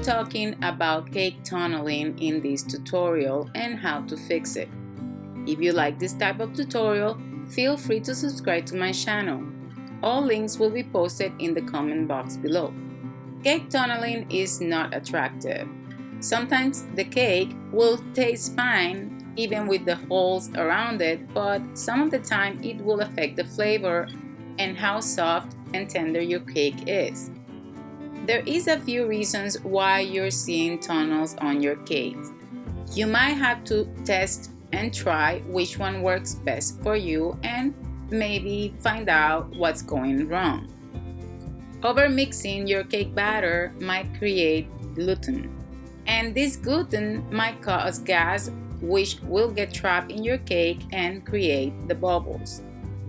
talking about cake tunneling in this tutorial and how to fix it. If you like this type of tutorial, feel free to subscribe to my channel. All links will be posted in the comment box below. Cake tunneling is not attractive. Sometimes the cake will taste fine even with the holes around it, but some of the time it will affect the flavor and how soft and tender your cake is. There is a few reasons why you're seeing tunnels on your cake. You might have to test and try which one works best for you and maybe find out what's going wrong. Overmixing your cake batter might create gluten, and this gluten might cause gas which will get trapped in your cake and create the bubbles.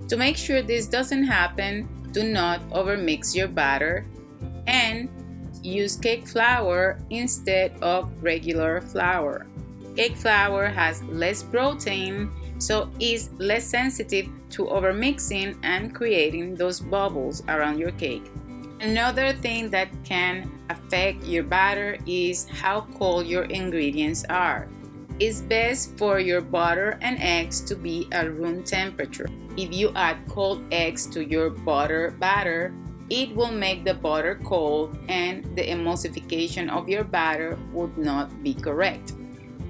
To make sure this doesn't happen, do not overmix your batter and use cake flour instead of regular flour. Cake flour has less protein, so is less sensitive to overmixing and creating those bubbles around your cake. Another thing that can affect your batter is how cold your ingredients are. It's best for your butter and eggs to be at room temperature. If you add cold eggs to your butter batter, it will make the butter cold and the emulsification of your batter would not be correct.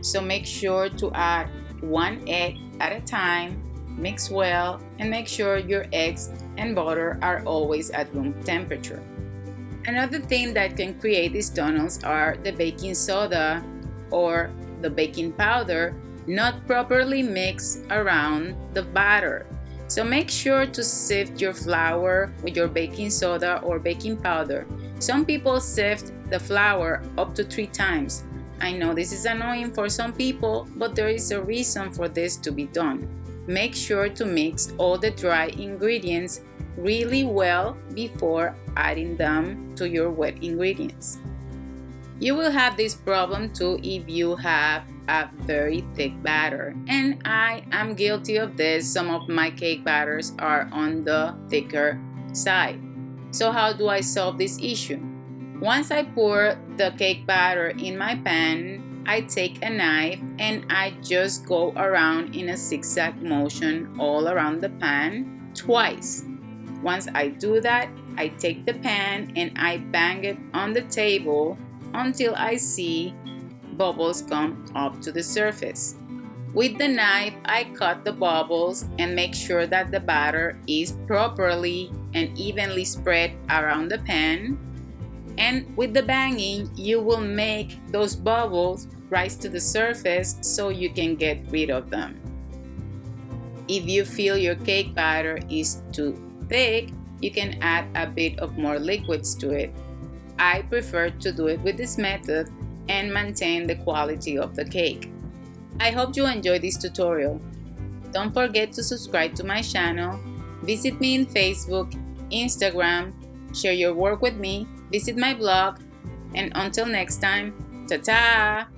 So make sure to add one egg at a time, mix well, and make sure your eggs and butter are always at room temperature. Another thing that can create these tunnels are the baking soda or the baking powder not properly mixed around the batter. So make sure to sift your flour with your baking soda or baking powder. Some people sift the flour up to 3 times. I know this is annoying for some people, but there is a reason for this to be done. Make sure to mix all the dry ingredients really well before adding them to your wet ingredients. You will have this problem too if you have a very thick batter, and I am guilty of this. Some of my cake batters are on the thicker side. So how do I solve this issue? Once I pour the cake batter in my pan, I take a knife and I just go around in a zigzag motion all around the pan twice. Once I do that, I take the pan and I bang it on the table until I see bubbles come up to the surface. With the knife, I cut the bubbles and make sure that the batter is properly and evenly spread around the pan. And with the banging, you will make those bubbles rise to the surface so you can get rid of them. If you feel your cake batter is too thick, you can add a bit of more liquids to it. I prefer to do it with this method and maintain the quality of the cake. I hope you enjoyed this tutorial. Don't forget to subscribe to my channel, visit me in Facebook, Instagram, share your work with me, visit my blog, and until next time, ta-ta!